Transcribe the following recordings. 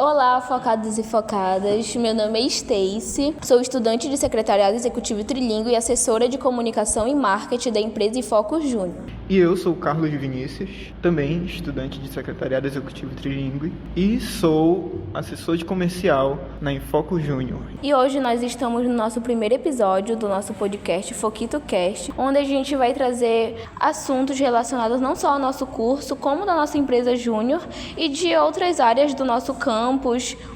Olá, focados e focadas. Meu nome é Stacy, sou estudante de Secretariado Executivo Trilingue e assessora de Comunicação e Marketing da empresa Infocus Júnior. E eu sou o Carlos Vinícius, também estudante de Secretariado Executivo Trilingue e sou assessor de comercial na Infocus Júnior. E hoje nós estamos no nosso primeiro episódio do nosso podcast FoquitoCast, onde a gente vai trazer assuntos relacionados não só ao nosso curso, como da nossa empresa Júnior e de outras áreas do nosso campus,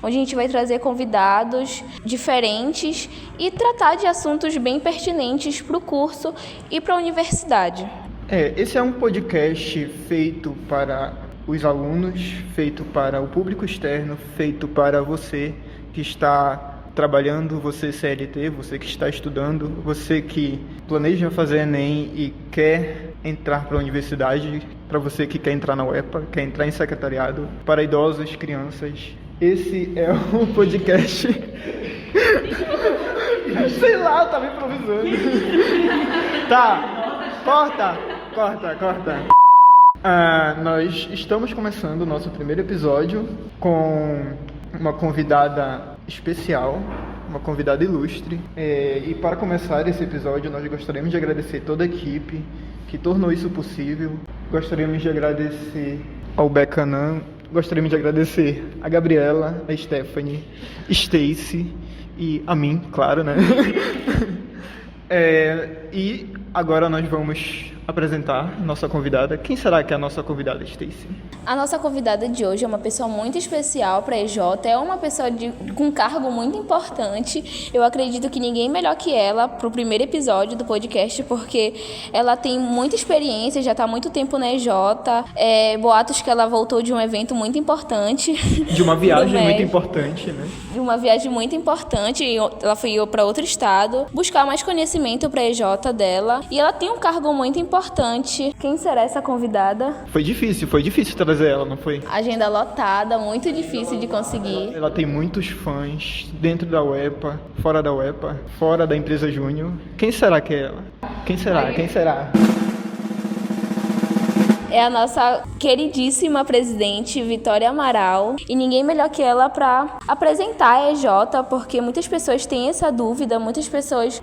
onde a gente vai trazer convidados diferentes e tratar de assuntos bem pertinentes para o curso e para a universidade. Esse é um podcast feito para os alunos, feito para o público externo, feito para você que está trabalhando, você CLT, você que está estudando, você que planeja fazer Enem e quer entrar para a universidade, para você que quer entrar na UEPA, quer entrar em secretariado, para idosos, crianças. Esse é um podcast... Sei lá, eu tava improvisando. Tá, corta. Nós estamos começando o nosso primeiro episódio com uma convidada especial, uma convidada ilustre. E para começar esse episódio, nós gostaríamos de agradecer toda a equipe que tornou isso possível. Gostaríamos de agradecer ao Becanã, gostaríamos de agradecer a Gabriela, a Stephanie, Stacy e a mim, claro, né? E agora nós vamos apresentar nossa convidada. Quem será que é a nossa convidada, Stacy? A nossa convidada de hoje é uma pessoa muito especial para a EJ, é uma pessoa com um cargo muito importante. Eu acredito que ninguém melhor que ela para o primeiro episódio do podcast, porque ela tem muita experiência, já está há muito tempo na EJ. Boatos que ela voltou de um evento muito importante. De uma viagem muito importante, né? De uma viagem muito importante. Ela foi para outro estado buscar mais conhecimento para a EJ dela. E ela tem um cargo muito importante. Quem será essa convidada? Foi difícil trazer ela, não foi? Agenda lotada, muito difícil de conseguir. Ela tem muitos fãs dentro da UEPA, fora da empresa Júnior. Quem será que é ela? Quem será? É a nossa queridíssima presidente, Vitória Amaral. E ninguém melhor que ela para apresentar a EJ, porque muitas pessoas têm essa dúvida, muitas pessoas,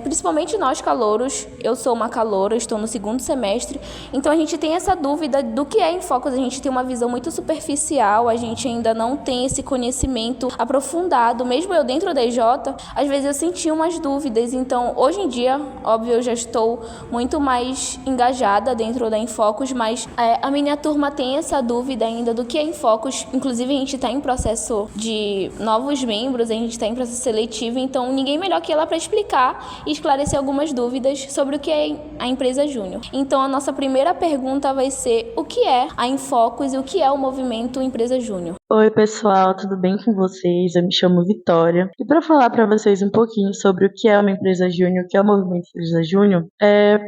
principalmente nós calouros, eu sou uma caloura, estou no segundo semestre, então a gente tem essa dúvida do que é Infocus, a gente tem uma visão muito superficial, a gente ainda não tem esse conhecimento aprofundado, mesmo eu dentro da EJ, às vezes eu sentia umas dúvidas, então hoje em dia, óbvio, eu já estou muito mais engajada dentro da Infocus, mas a minha turma tem essa dúvida ainda do que é Infocus. Inclusive, a gente está em processo de novos membros, a gente está em processo seletivo, então ninguém melhor que ela para explicar e esclarecer algumas dúvidas sobre o que é a empresa Júnior. Então, a nossa primeira pergunta vai ser: o que é a Infocus e o que é o movimento Empresa Júnior? Oi pessoal, tudo bem com vocês? Eu me chamo Vitória e para falar para vocês um pouquinho sobre o que é uma empresa júnior, o que é o movimento Empresa Júnior,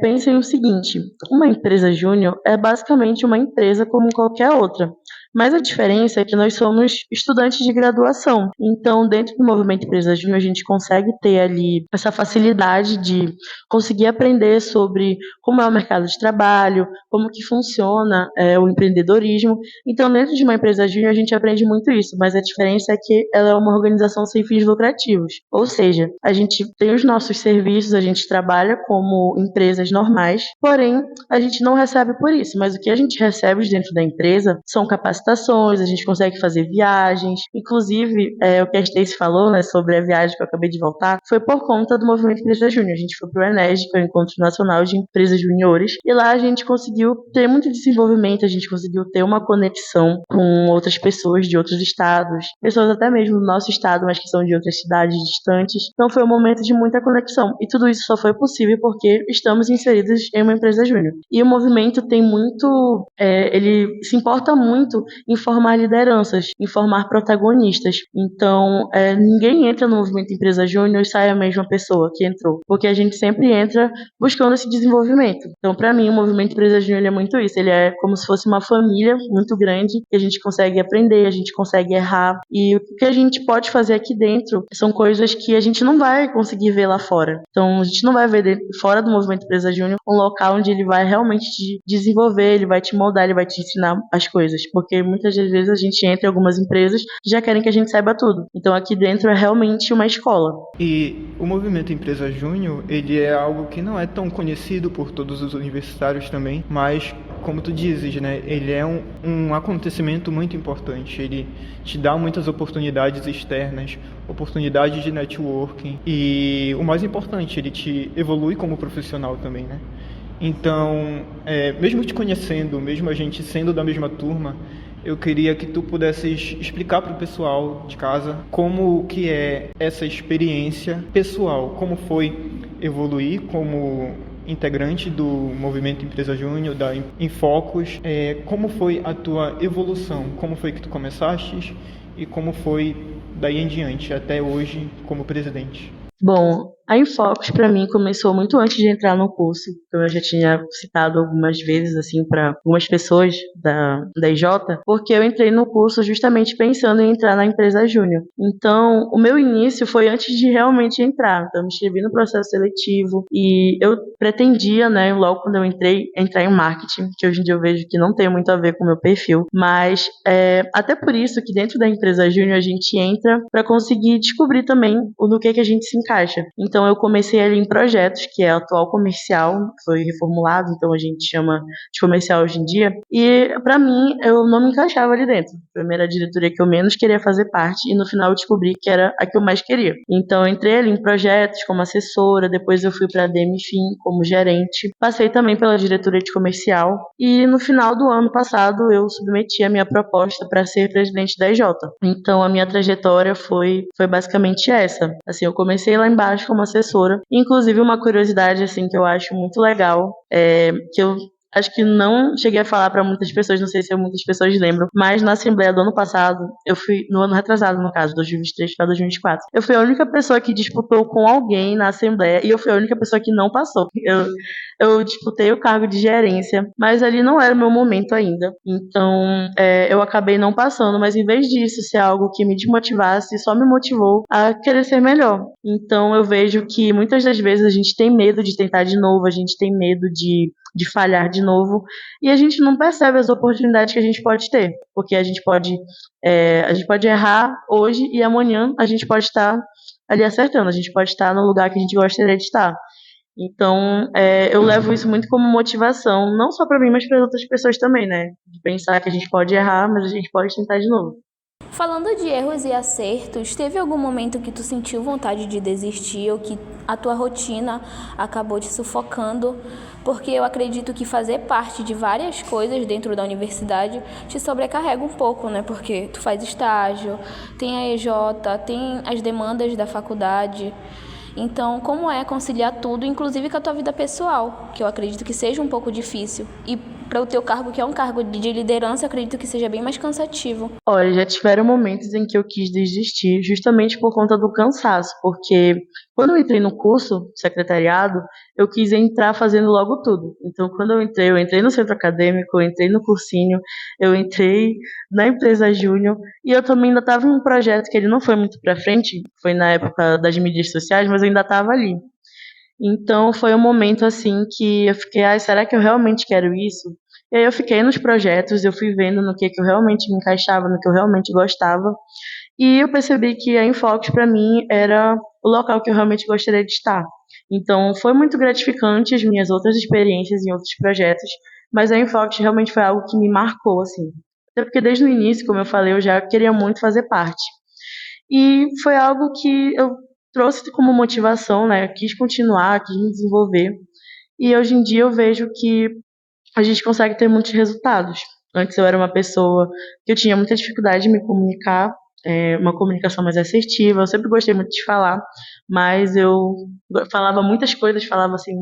pensem o seguinte: uma empresa júnior é basicamente uma empresa como qualquer outra, mas a diferença é que nós somos estudantes de graduação, então dentro do movimento Empresa Júnior a gente consegue ter ali essa facilidade de conseguir aprender sobre como é o mercado de trabalho, como que funciona o empreendedorismo. Então dentro de uma empresa júnior a gente aprende muito isso, mas a diferença é que ela é uma organização sem fins lucrativos, ou seja, a gente tem os nossos serviços, a gente trabalha como empresas normais, porém a gente não recebe por isso, mas o que a gente recebe dentro da empresa são capacitações, a gente consegue fazer viagens, inclusive o que a Stacy falou, né, sobre a viagem que eu acabei de voltar, foi por conta do movimento Empresa Júnior. A gente foi para o ENERJ, que é o Encontro Nacional de Empresas Juniores, e lá a gente conseguiu ter muito desenvolvimento, a gente conseguiu ter uma conexão com outras pessoas de outros estados, pessoas até mesmo do nosso estado, mas que são de outras cidades distantes. Então foi um momento de muita conexão, e tudo isso só foi possível porque estamos inseridos em uma empresa júnior. E o movimento tem muito, ele se importa muito em formar lideranças, em formar protagonistas. Então ninguém entra no movimento empresa júnior e sai a mesma pessoa que entrou, porque a gente sempre entra buscando esse desenvolvimento. Então para mim o movimento empresa júnior é muito isso, ele é como se fosse uma família muito grande, que a gente consegue aprender, a gente consegue errar, e o que a gente pode fazer aqui dentro são coisas que a gente não vai conseguir ver lá fora. Então a gente não vai ver fora do movimento Empresa Júnior um local onde ele vai realmente te desenvolver, ele vai te moldar, ele vai te ensinar as coisas, porque porque muitas das vezes a gente entra em algumas empresas que já querem que a gente saiba tudo. Então aqui dentro é realmente uma escola. E o movimento Empresa Júnior, ele é algo que não é tão conhecido por todos os universitários também, mas, como tu dizes, né, ele é um acontecimento muito importante. Ele te dá muitas oportunidades externas, oportunidades de networking e, o mais importante, ele te evolui como profissional também, né? Então, mesmo te conhecendo, mesmo a gente sendo da mesma turma, eu queria que tu pudesses explicar para o pessoal de casa como que é essa experiência pessoal, como foi evoluir como integrante do Movimento Empresa Júnior, da Infocus, como foi a tua evolução, como foi que tu começaste e como foi daí em diante, até hoje, como presidente. Bom, a Infocus para mim começou muito antes de entrar no curso, como eu já tinha citado algumas vezes assim para algumas pessoas da IJ, porque eu entrei no curso justamente pensando em entrar na empresa júnior. Então, o meu início foi antes de realmente entrar. Então, eu me inscrevi no processo seletivo e eu pretendia, né, logo quando eu entrei, entrar em marketing, que hoje em dia eu vejo que não tem muito a ver com o meu perfil, mas até por isso que dentro da empresa júnior a gente entra para conseguir descobrir também no que a gente se encaixa. Então eu comecei ali em projetos, que é atual comercial, foi reformulado, então a gente chama de comercial hoje em dia, e pra mim eu não me encaixava ali dentro. A primeira diretoria que eu menos queria fazer parte, e no final eu descobri que era a que eu mais queria. Então eu entrei ali em projetos como assessora, depois eu fui pra DMFIM como gerente, passei também pela diretoria de comercial, e no final do ano passado eu submeti a minha proposta para ser presidente da EJ. Então a minha trajetória foi basicamente essa. Assim, eu comecei lá embaixo como assessora. Inclusive, uma curiosidade assim que eu acho muito legal que eu acho que não cheguei a falar para muitas pessoas, não sei se muitas pessoas lembram, mas na Assembleia do ano passado, eu fui, no ano retrasado no caso, 2023 para 2024, eu fui a única pessoa que disputou com alguém na Assembleia e eu fui a única pessoa que não passou. Eu disputei o cargo de gerência, mas ali não era o meu momento ainda. Então, eu acabei não passando, mas em vez disso ser algo que me desmotivasse, só me motivou a querer ser melhor. Então, eu vejo que muitas das vezes a gente tem medo de tentar de novo, a gente tem medo de falhar de novo, e a gente não percebe as oportunidades que a gente pode ter, porque a gente pode errar hoje e amanhã a gente pode estar ali acertando, a gente pode estar no lugar que a gente gostaria de estar. Então, eu levo isso muito como motivação, não só para mim, mas para outras pessoas também, né? De pensar que a gente pode errar, mas a gente pode tentar de novo. Falando de erros e acertos, teve algum momento que tu sentiu vontade de desistir ou que a tua rotina acabou te sufocando? Porque eu acredito que fazer parte de várias coisas dentro da universidade te sobrecarrega um pouco, né? Porque tu faz estágio, tem a EJ, tem as demandas da faculdade. Então, como é conciliar tudo, inclusive com a tua vida pessoal, que eu acredito que seja um pouco difícil. E para o teu cargo, que é um cargo de liderança, eu acredito que seja bem mais cansativo. Olha, já tiveram momentos em que eu quis desistir, justamente por conta do cansaço, porque quando eu entrei no curso secretariado, eu quis entrar fazendo logo tudo. Então, quando eu entrei no centro acadêmico, eu entrei no cursinho, eu entrei na empresa júnior, e eu também ainda estava em um projeto que ele não foi muito para frente, foi na época das mídias sociais, mas eu ainda estava ali. Então, foi um momento assim que eu fiquei, será que eu realmente quero isso? E aí eu fiquei nos projetos, eu fui vendo no que eu realmente me encaixava, no que eu realmente gostava, e eu percebi que a Infocus para mim era o local que eu realmente gostaria de estar. Então, foi muito gratificante as minhas outras experiências em outros projetos, mas a Infocus realmente foi algo que me marcou, assim. Até porque desde o início, como eu falei, eu já queria muito fazer parte. E foi algo que eu trouxe como motivação, né? Eu quis continuar, quis me desenvolver. E hoje em dia eu vejo que a gente consegue ter muitos resultados. Antes eu era uma pessoa que eu tinha muita dificuldade de me comunicar, uma comunicação mais assertiva, eu sempre gostei muito de falar, mas eu falava muitas coisas, falava assim,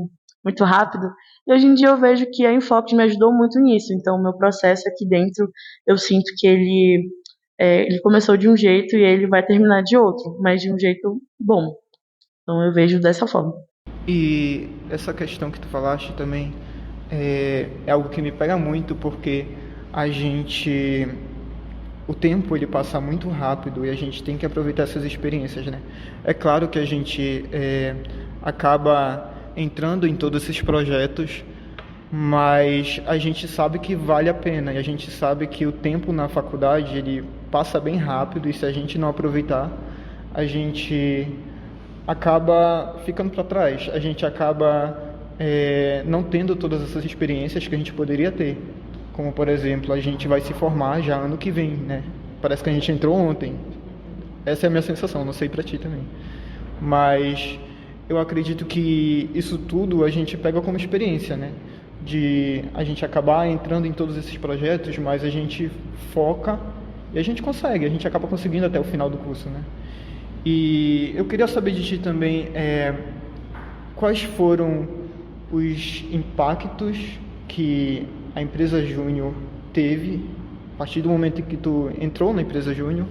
muito rápido, e hoje em dia eu vejo que a Infocus me ajudou muito nisso, então o meu processo aqui dentro, eu sinto que ele começou de um jeito e ele vai terminar de outro, mas de um jeito bom. Então eu vejo dessa forma. E essa questão que tu falaste também é algo que me pega muito, porque o tempo ele passa muito rápido e a gente tem que aproveitar essas experiências, né? É claro que a gente acaba entrando em todos esses projetos, mas a gente sabe que vale a pena e a gente sabe que o tempo na faculdade ele passa bem rápido e se a gente não aproveitar, a gente acaba ficando para trás, a gente acaba não tendo todas essas experiências que a gente poderia ter. Como, por exemplo, a gente vai se formar já ano que vem, né? Parece que a gente entrou ontem. Essa é a minha sensação, não sei para ti também. Mas eu acredito que isso tudo a gente pega como experiência, né? De a gente acabar entrando em todos esses projetos, mas a gente foca e a gente consegue, a gente acaba conseguindo até o final do curso, né? E eu queria saber de ti também quais foram os impactos que a empresa Júnior teve a partir do momento em que tu entrou na empresa Júnior,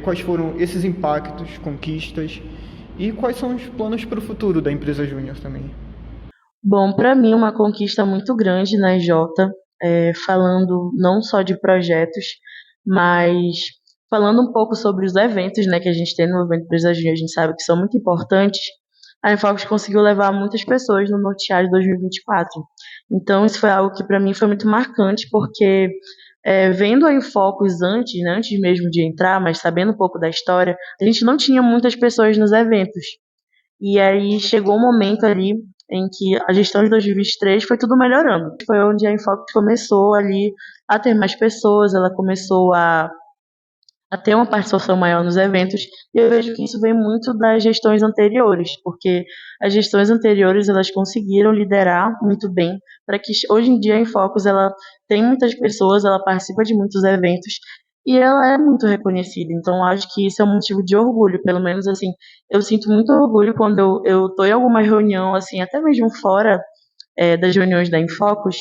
quais foram esses impactos, conquistas e quais são os planos para o futuro da empresa Júnior também. Bom, para mim, uma conquista muito grande na EJ, falando não só de projetos, mas falando um pouco sobre os eventos, né, que a gente tem no Movimento Empresa Júnior, a gente sabe que são muito importantes. A Infocus conseguiu levar muitas pessoas no Norteado 2024. Então, isso foi algo que para mim foi muito marcante, porque vendo a Infocus antes, né, antes mesmo de entrar, mas sabendo um pouco da história, a gente não tinha muitas pessoas nos eventos. E aí chegou um momento ali em que a gestão de 2023 foi tudo melhorando. Foi onde a Infocus começou ali a ter mais pessoas, ela começou a ter uma participação maior nos eventos, e eu vejo que isso vem muito das gestões anteriores, porque as gestões anteriores elas conseguiram liderar muito bem para que hoje em dia a Infocus ela tem muitas pessoas, ela participa de muitos eventos e ela é muito reconhecida. Então acho que isso é um motivo de orgulho, pelo menos assim, eu sinto muito orgulho quando eu tô em alguma reunião assim, até mesmo fora das reuniões da Infocus,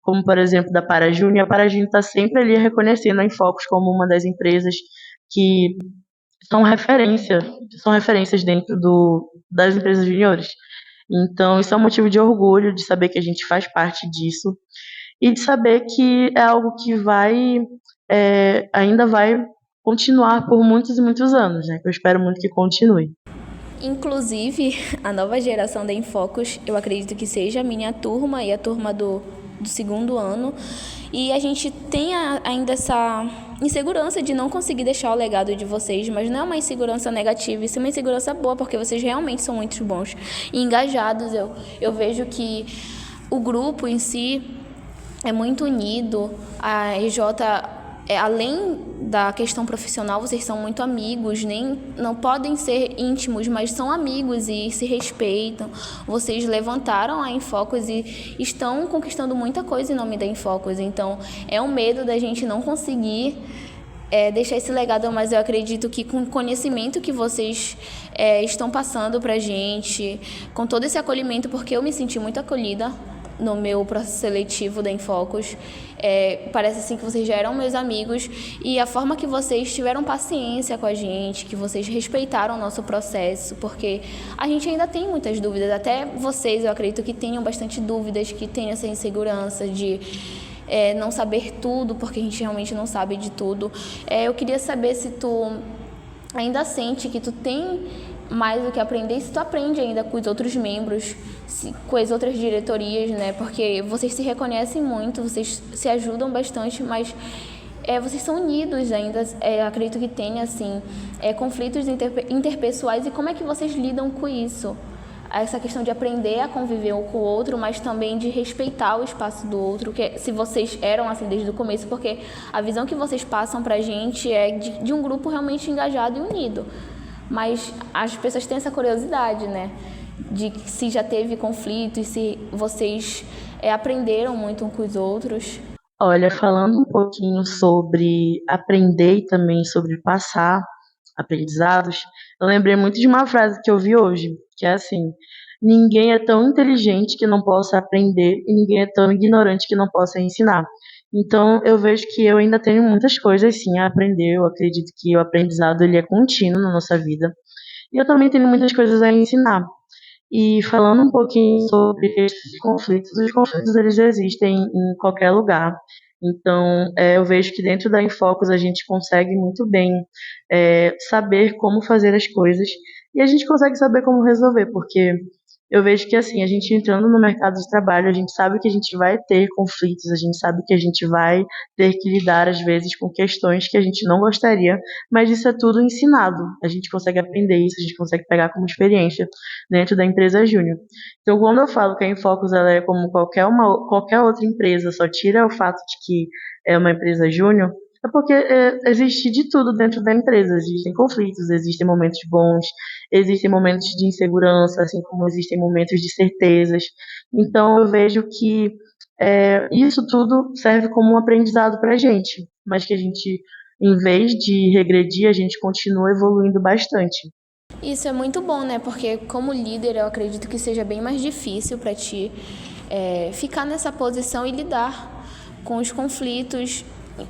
como por exemplo da Parajúnior. A Parajúnior está sempre ali reconhecendo a Infocus como uma das empresas que são referências dentro das empresas juniores. Então isso é um motivo de orgulho, de saber que a gente faz parte disso e de saber que é algo que ainda vai continuar por muitos e muitos anos, né? Que eu espero muito que continue. Inclusive, a nova geração da Infocus, eu acredito que seja a minha turma e a turma do segundo ano. E a gente tem ainda essa insegurança de não conseguir deixar o legado de vocês, mas não é uma insegurança negativa, isso é uma insegurança boa, porque vocês realmente são muito bons e engajados. Eu vejo que o grupo em si é muito unido, a EJ, além da questão profissional, vocês são muito amigos, não podem ser íntimos, mas são amigos e se respeitam. Vocês levantaram a Infocus e estão conquistando muita coisa em nome da Infocus, então é um medo da gente não conseguir deixar esse legado, mas eu acredito que com o conhecimento que vocês estão passando pra gente, com todo esse acolhimento, porque eu me senti muito acolhida no meu processo seletivo da Infocus, parece assim que vocês já eram meus amigos, e a forma que vocês tiveram paciência com a gente, que vocês respeitaram o nosso processo, porque a gente ainda tem muitas dúvidas, até vocês eu acredito que tenham bastante dúvidas, que tenham essa insegurança de não saber tudo, porque a gente realmente não sabe de tudo. Eu queria saber se tu ainda sente que tu tem mais o que aprender, se tu aprende ainda com os outros membros, com as outras diretorias, né? Porque vocês se reconhecem muito, vocês se ajudam bastante, mas vocês são unidos ainda. Acredito que tenha, assim, conflitos interpessoais, e como é que vocês lidam com isso? Essa questão de aprender a conviver um com o outro, mas também de respeitar o espaço do outro, que se vocês eram assim desde o começo, porque a visão que vocês passam pra gente é de um grupo realmente engajado e unido. Mas as pessoas têm essa curiosidade, né? De se já teve conflito e se vocês aprenderam muito uns com os outros. Olha, falando um pouquinho sobre aprender e também sobre passar aprendizados, eu lembrei muito de uma frase que eu vi hoje, que é assim: ninguém é tão inteligente que não possa aprender e ninguém é tão ignorante que não possa ensinar. Então, eu vejo que eu ainda tenho muitas coisas sim a aprender. Eu acredito que o aprendizado ele é contínuo na nossa vida. E eu também tenho muitas coisas a ensinar. E falando um pouquinho sobre esses conflitos, os conflitos eles existem em qualquer lugar. Então, eu vejo que dentro da Infocus a gente consegue muito bem saber como fazer as coisas e a gente consegue saber como resolver, porque Eu vejo que, assim, a gente entrando no mercado de trabalho, a gente sabe que a gente vai ter conflitos, a gente sabe que a gente vai ter que lidar, às vezes, com questões que a gente não gostaria, mas isso é tudo ensinado. A gente consegue aprender isso, a gente consegue pegar como experiência dentro da empresa júnior. Então, quando eu falo que a Infocus ela é como qualquer outra empresa, só tira o fato de que é uma empresa júnior, é porque existe de tudo dentro da empresa. Existem conflitos, existem momentos bons, existem momentos de insegurança, assim como existem momentos de certezas. Então, eu vejo que isso tudo serve como um aprendizado para a gente, mas que a gente, em vez de regredir, a gente continua evoluindo bastante. Isso é muito bom, né? Porque como líder, eu acredito que seja bem mais difícil para ti ficar nessa posição e lidar com os conflitos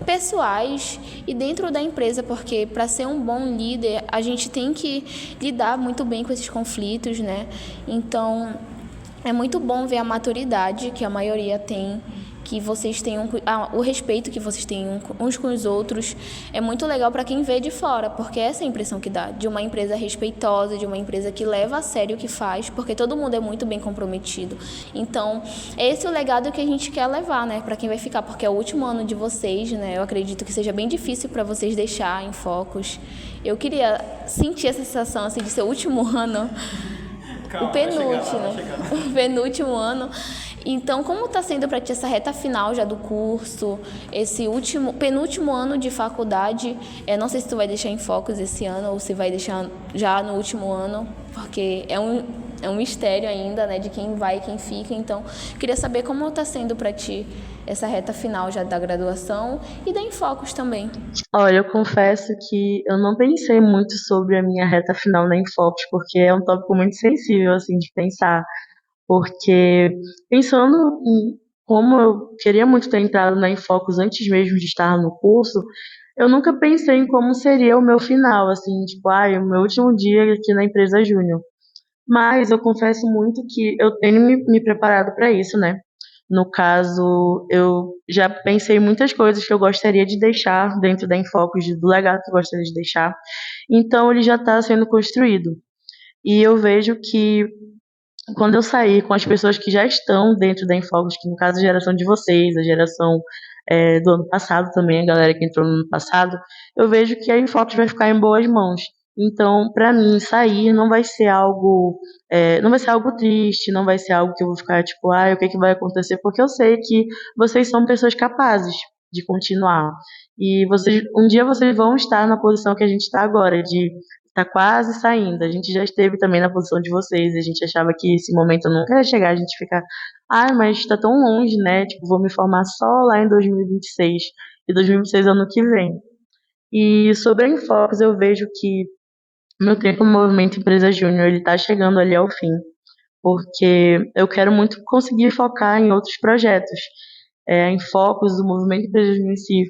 pessoais e dentro da empresa, porque para ser um bom líder, a gente tem que lidar muito bem com esses conflitos, né? Então, é muito bom ver a maturidade que a maioria tem, que vocês têm o respeito que vocês têm uns com os outros. É muito legal para quem vê de fora, porque essa é a impressão que dá, de uma empresa respeitosa, de uma empresa que leva a sério o que faz, porque todo mundo é muito bem comprometido. Então, esse é o legado que a gente quer levar, né, para quem vai ficar, porque é o último ano de vocês, né? Eu acredito que seja bem difícil para vocês deixar em Focus. Eu queria sentir essa sensação assim de ser o último ano. Calma, o penúltimo, o penúltimo ano. Então, como está sendo para ti essa reta final já do curso, esse penúltimo ano de faculdade? Não sei se tu vai deixar em Focus esse ano ou se vai deixar já no último ano, porque é um mistério ainda, né, de quem vai e quem fica. Então, queria saber como está sendo para ti essa reta final já da graduação e da Infocus também. Olha, eu confesso que eu não pensei muito sobre a minha reta final na Infocus, porque é um tópico muito sensível, assim, de pensar. Porque, pensando em como eu queria muito ter entrado na Infocus antes mesmo de estar no curso, eu nunca pensei em como seria o meu final, assim, tipo, o meu último dia aqui na empresa júnior. Mas eu confesso muito que eu tenho me preparado para isso, né? No caso, eu já pensei em muitas coisas que eu gostaria de deixar dentro da Infocus, do legado que eu gostaria de deixar. Então, ele já está sendo construído. E eu vejo que quando eu sair com as pessoas que já estão dentro da Infocus, que no caso é a geração de vocês, a geração do ano passado também, a galera que entrou no ano passado, eu vejo que a Infocus vai ficar em boas mãos. Então, para mim, sair não vai ser algo, não vai ser algo triste, não vai ser algo que eu vou ficar tipo, o que vai acontecer? Porque eu sei que vocês são pessoas capazes de continuar. E um dia vocês vão estar na posição que a gente está agora, de tá quase saindo. A gente já esteve também na posição de vocês, a gente achava que esse momento nunca ia chegar, a gente fica, mas tá tão longe, né? Tipo, vou me formar só lá em 2026, e 2026 é ano que vem. E sobre a Infocus, eu vejo que meu tempo no Movimento Empresa Júnior, ele tá chegando ali ao fim, porque eu quero muito conseguir focar em outros projetos. A Infocus, o Movimento Empresa Júnior em si,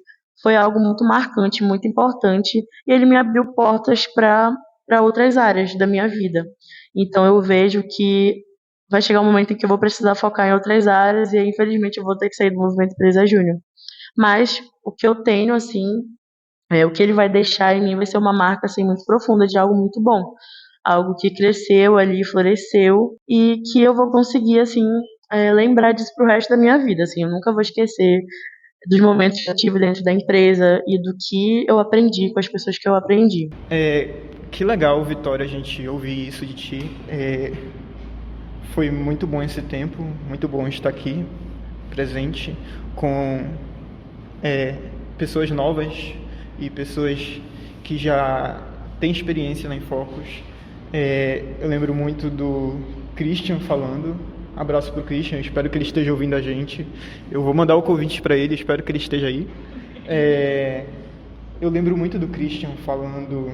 foi algo muito marcante, muito importante, e ele me abriu portas para outras áreas da minha vida. Então eu vejo que vai chegar um momento em que eu vou precisar focar em outras áreas e infelizmente eu vou ter que sair do Movimento Empresa Júnior. Mas o que eu tenho, assim, o que ele vai deixar em mim vai ser uma marca assim, muito profunda de algo muito bom. Algo que cresceu ali, floresceu e que eu vou conseguir, assim, lembrar disso pro resto da minha vida. Assim, eu nunca vou esquecer dos momentos que eu tive dentro da empresa e do que eu aprendi com as pessoas que eu aprendi. Que legal, Vitória, a gente ouvir isso de ti. Foi muito bom esse tempo, muito bom estar aqui, presente, com pessoas novas e pessoas que já têm experiência na Infocus. Eu lembro muito do Christian falando. Abraço pro Christian, espero que ele esteja ouvindo a gente. Eu vou mandar o convite para ele, espero que ele esteja aí. Eu lembro muito do Christian falando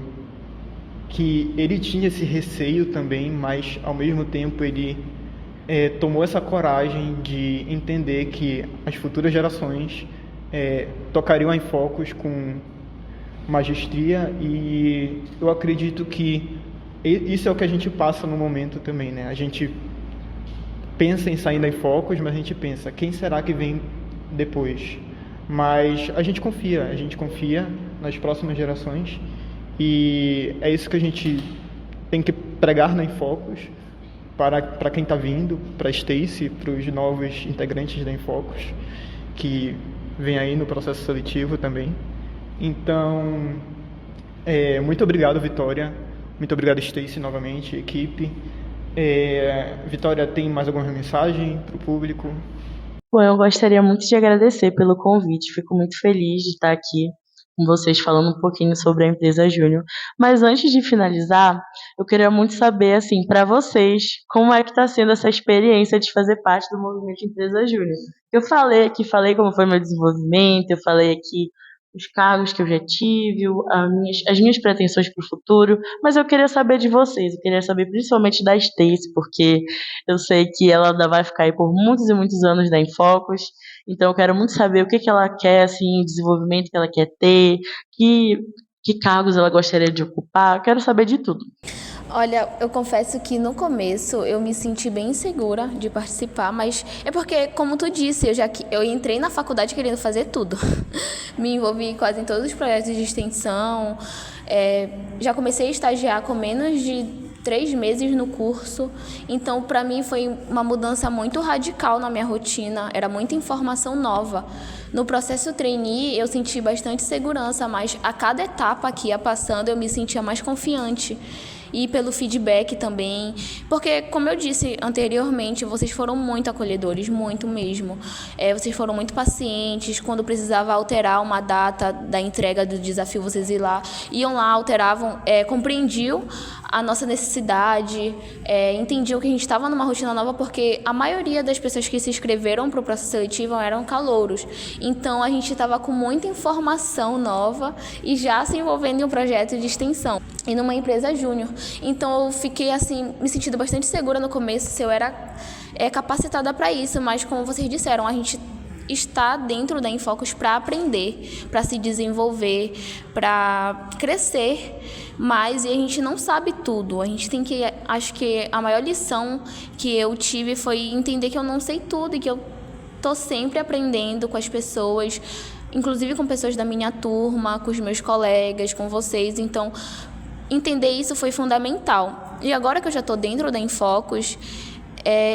que ele tinha esse receio também, mas ao mesmo tempo ele tomou essa coragem de entender que as futuras gerações tocariam a Infocus com magistria, e eu acredito que isso é o que a gente passa no momento também, né? A gente pensa em sair da Infocus, mas a gente pensa, quem será que vem depois? Mas a gente confia nas próximas gerações, e é isso que a gente tem que pregar na Infocus, para quem está vindo, para a Stacy, para os novos integrantes da Infocus, que vem aí no processo seletivo também. Então, muito obrigado, Vitória. Muito obrigado, Stacy, novamente, equipe. Vitória, tem mais alguma mensagem para o público? Bom, eu gostaria muito de agradecer pelo convite. Fico muito feliz de estar aqui com vocês falando um pouquinho sobre a empresa Júnior. Mas antes de finalizar, eu queria muito saber, assim, para vocês, como é que está sendo essa experiência de fazer parte do movimento Empresa Júnior. Eu falei como foi meu desenvolvimento, eu falei aqui os cargos que eu já tive, as minhas pretensões para o futuro, mas eu queria saber de vocês, eu queria saber principalmente da Stacy, porque eu sei que ela ainda vai ficar aí por muitos e muitos anos da Infocus, então eu quero muito saber o que ela quer, assim, o desenvolvimento que ela quer ter, que cargos ela gostaria de ocupar, eu quero saber de tudo. Olha, eu confesso que no começo eu me senti bem insegura de participar, mas é porque, como tu disse, eu entrei na faculdade querendo fazer tudo. Me envolvi quase em todos os projetos de extensão, já comecei a estagiar com menos de 3 meses no curso, então para mim foi uma mudança muito radical na minha rotina, era muita informação nova. No processo trainee eu senti bastante segurança, mas a cada etapa que ia passando eu me sentia mais confiante. E pelo feedback também, porque, como eu disse anteriormente, vocês foram muito acolhedores, muito mesmo. Vocês foram muito pacientes, quando precisava alterar uma data da entrega do desafio, vocês iam lá, alteravam, compreendiam a nossa necessidade, entendiam que a gente estava numa rotina nova, porque a maioria das pessoas que se inscreveram para o processo seletivo eram calouros. Então, a gente estava com muita informação nova e já se envolvendo em um projeto de extensão e numa empresa júnior. Então eu fiquei assim, me sentindo bastante segura no começo se eu era capacitada para isso, mas como vocês disseram, a gente está dentro da Infocus para aprender, para se desenvolver, para crescer, mas a gente não sabe tudo. A gente tem que, acho que a maior lição que eu tive foi entender que eu não sei tudo e que eu tô sempre aprendendo com as pessoas, inclusive com pessoas da minha turma, com os meus colegas, com vocês. Então, entender isso foi fundamental. E agora que eu já estou dentro da Infocus,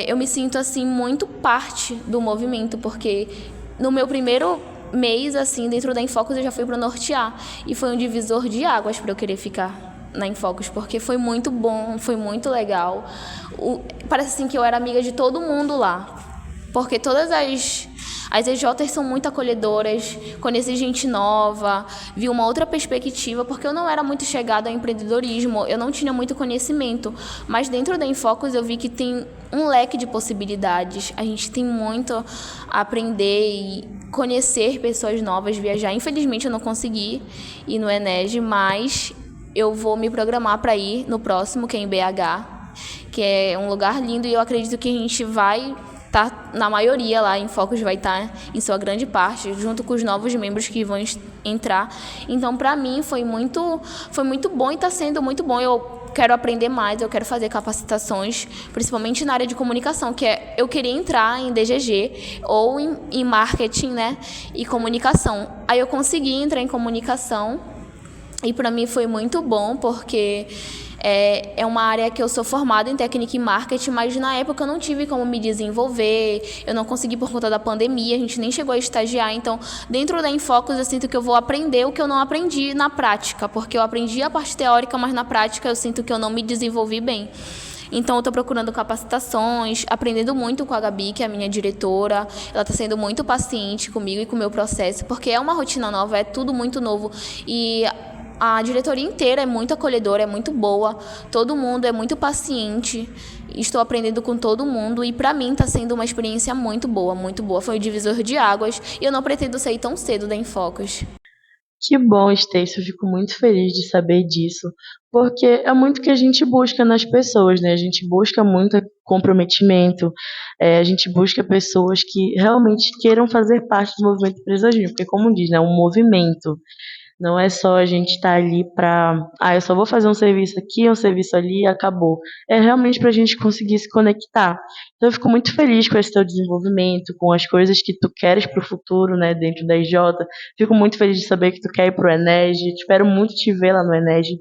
eu me sinto assim muito parte do movimento, porque no meu primeiro mês assim dentro da Infocus eu já fui para o Nortear e foi um divisor de águas para eu querer ficar na Infocus, porque foi muito bom, foi muito legal. Parece assim que eu era amiga de todo mundo lá, porque todas as EJs são muito acolhedoras, conheci gente nova, vi uma outra perspectiva, porque eu não era muito chegada ao empreendedorismo, eu não tinha muito conhecimento, mas dentro da Infocus eu vi que tem um leque de possibilidades, a gente tem muito a aprender e conhecer pessoas novas, viajar. Infelizmente eu não consegui ir no Enege, mas eu vou me programar para ir no próximo, que é em BH, que é um lugar lindo, e eu acredito que a gente vai tá na maioria lá, em Focus vai estar em sua grande parte, junto com os novos membros que vão entrar. Então, para mim, foi muito bom e está sendo muito bom. Eu quero aprender mais, eu quero fazer capacitações, principalmente na área de comunicação, eu queria entrar em DGG ou em marketing, né, e comunicação. Aí eu consegui entrar em comunicação e para mim foi muito bom, porque é uma área que eu sou formada em técnica e marketing, mas na época eu não tive como me desenvolver, eu não consegui por conta da pandemia, a gente nem chegou a estagiar. Então, dentro da Infocus, eu sinto que eu vou aprender o que eu não aprendi na prática, porque eu aprendi a parte teórica, mas na prática eu sinto que eu não me desenvolvi bem. Então, eu estou procurando capacitações, aprendendo muito com a Gabi, que é a minha diretora. Ela está sendo muito paciente comigo e com o meu processo, porque é uma rotina nova, é tudo muito novo. E a diretoria inteira é muito acolhedora, é muito boa, todo mundo é muito paciente, estou aprendendo com todo mundo e para mim está sendo uma experiência muito boa, foi um divisor de águas e eu não pretendo sair tão cedo da Infocus. Que bom, Stacy, eu fico muito feliz de saber disso, porque é muito que a gente busca nas pessoas, né? A gente busca muito comprometimento, a gente busca pessoas que realmente queiram fazer parte do movimento Empresa Júnior, porque como diz, né, é um movimento. Não é só a gente estar ali eu só vou fazer um serviço aqui, um serviço ali e acabou. É realmente para a gente conseguir se conectar. Então eu fico muito feliz com esse teu desenvolvimento, com as coisas que tu queres para o futuro, né, dentro da IJ. Fico muito feliz de saber que tu quer ir pro Enege. Espero muito te ver lá no Enege.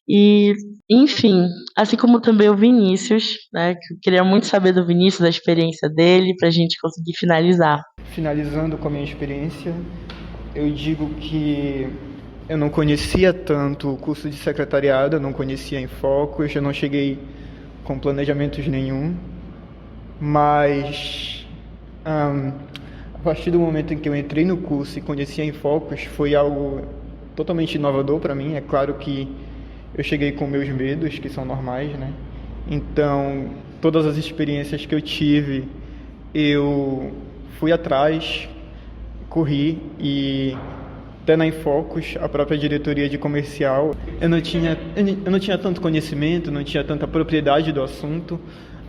E, enfim, assim como também o Vinícius, né? Que eu queria muito saber do Vinícius, da experiência dele, pra gente conseguir finalizar. Finalizando com a minha experiência, eu digo que eu não conhecia tanto o curso de secretariado, eu não conhecia Infocus, eu não cheguei com planejamentos nenhum, mas a partir do momento em que eu entrei no curso e conheci a Infocus, foi algo totalmente inovador para mim. É claro que eu cheguei com meus medos, que são normais, né? Então, todas as experiências que eu tive, eu fui atrás, corri e até na Infocus, a própria diretoria de comercial, eu não tinha tanto conhecimento, não tinha tanta propriedade do assunto,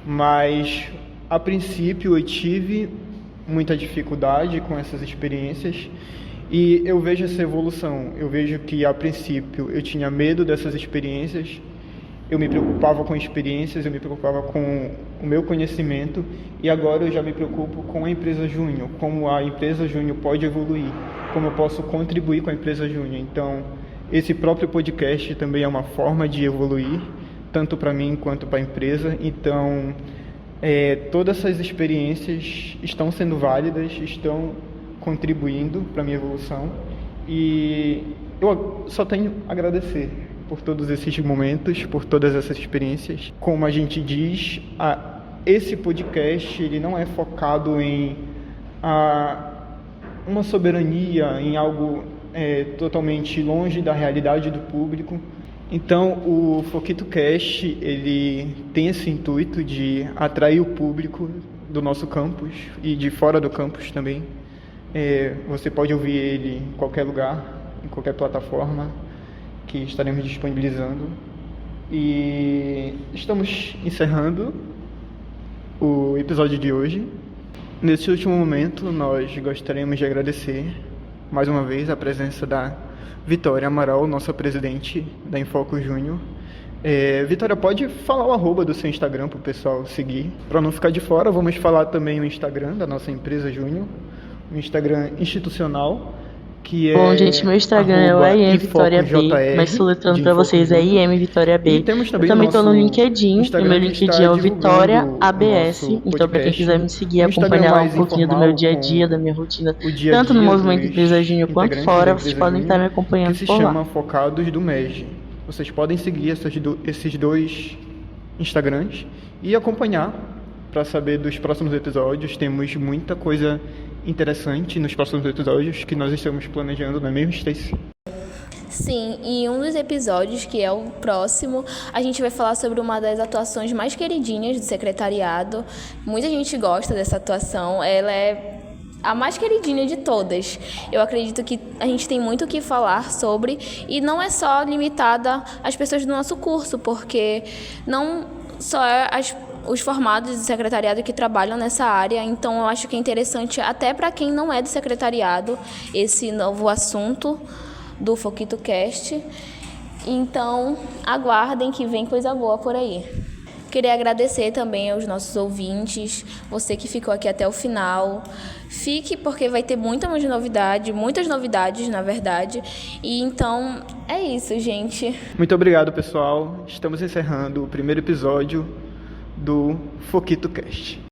mas a princípio eu tive muita dificuldade com essas experiências e eu vejo essa evolução. Eu vejo que a princípio eu tinha medo dessas experiências, eu me preocupava com experiências, eu me preocupava com o meu conhecimento e agora eu já me preocupo com a empresa júnior, como a empresa júnior pode evoluir, como eu posso contribuir com a empresa júnior. Então, esse próprio podcast também é uma forma de evoluir, tanto para mim quanto para a empresa. Então, todas essas experiências estão sendo válidas, estão contribuindo para a minha evolução e eu só tenho a agradecer por todos esses momentos, por todas essas experiências. Como a gente diz, esse podcast ele não é focado em uma soberania, em algo totalmente longe da realidade do público. Então, o Foquito Cast, ele tem esse intuito de atrair o público do nosso campus e de fora do campus também. Você pode ouvir ele em qualquer lugar, em qualquer plataforma que estaremos disponibilizando. E estamos encerrando o episódio de hoje. Nesse último momento, nós gostaríamos de agradecer mais uma vez a presença da Vitória Amaral, nossa presidente da Infocus Júnior. Vitória, pode falar o arroba do seu Instagram para o pessoal seguir. Para não ficar de fora, vamos falar também o Instagram da nossa empresa Júnior, o Instagram institucional, que Bom, gente, meu Instagram é o IM Vitória B, mas soletrando para vocês é IM Vitória B. Eu também estou no LinkedIn, e meu LinkedIn é o Vitória ABS, então para quem quiser me seguir, acompanhar um pouquinho do meu dia a dia, da minha rotina, tanto no movimento Empresa Júnior quanto fora, vocês podem estar me acompanhando por lá. Que se chama Focados do MEG. Vocês podem seguir esses dois Instagrams e acompanhar para saber dos próximos episódios. Temos muita coisa interessante nos próximos episódios que nós estamos planejando, não é mesmo, Stacy? Sim, e um dos episódios, que é o próximo, a gente vai falar sobre uma das atuações mais queridinhas do secretariado. Muita gente gosta dessa atuação, ela é a mais queridinha de todas. Eu acredito que a gente tem muito o que falar sobre, e não é só limitada às pessoas do nosso curso, porque não só os formados de secretariado que trabalham nessa área, então eu acho que é interessante até para quem não é do secretariado esse novo assunto do Foquito Cast. Então, aguardem que vem coisa boa por aí. Queria agradecer também aos nossos ouvintes, você que ficou aqui até o final. Fique, porque vai ter muitas novidades, na verdade. E então, é isso, gente. Muito obrigado, pessoal. Estamos encerrando o primeiro episódio do Foquito Cast.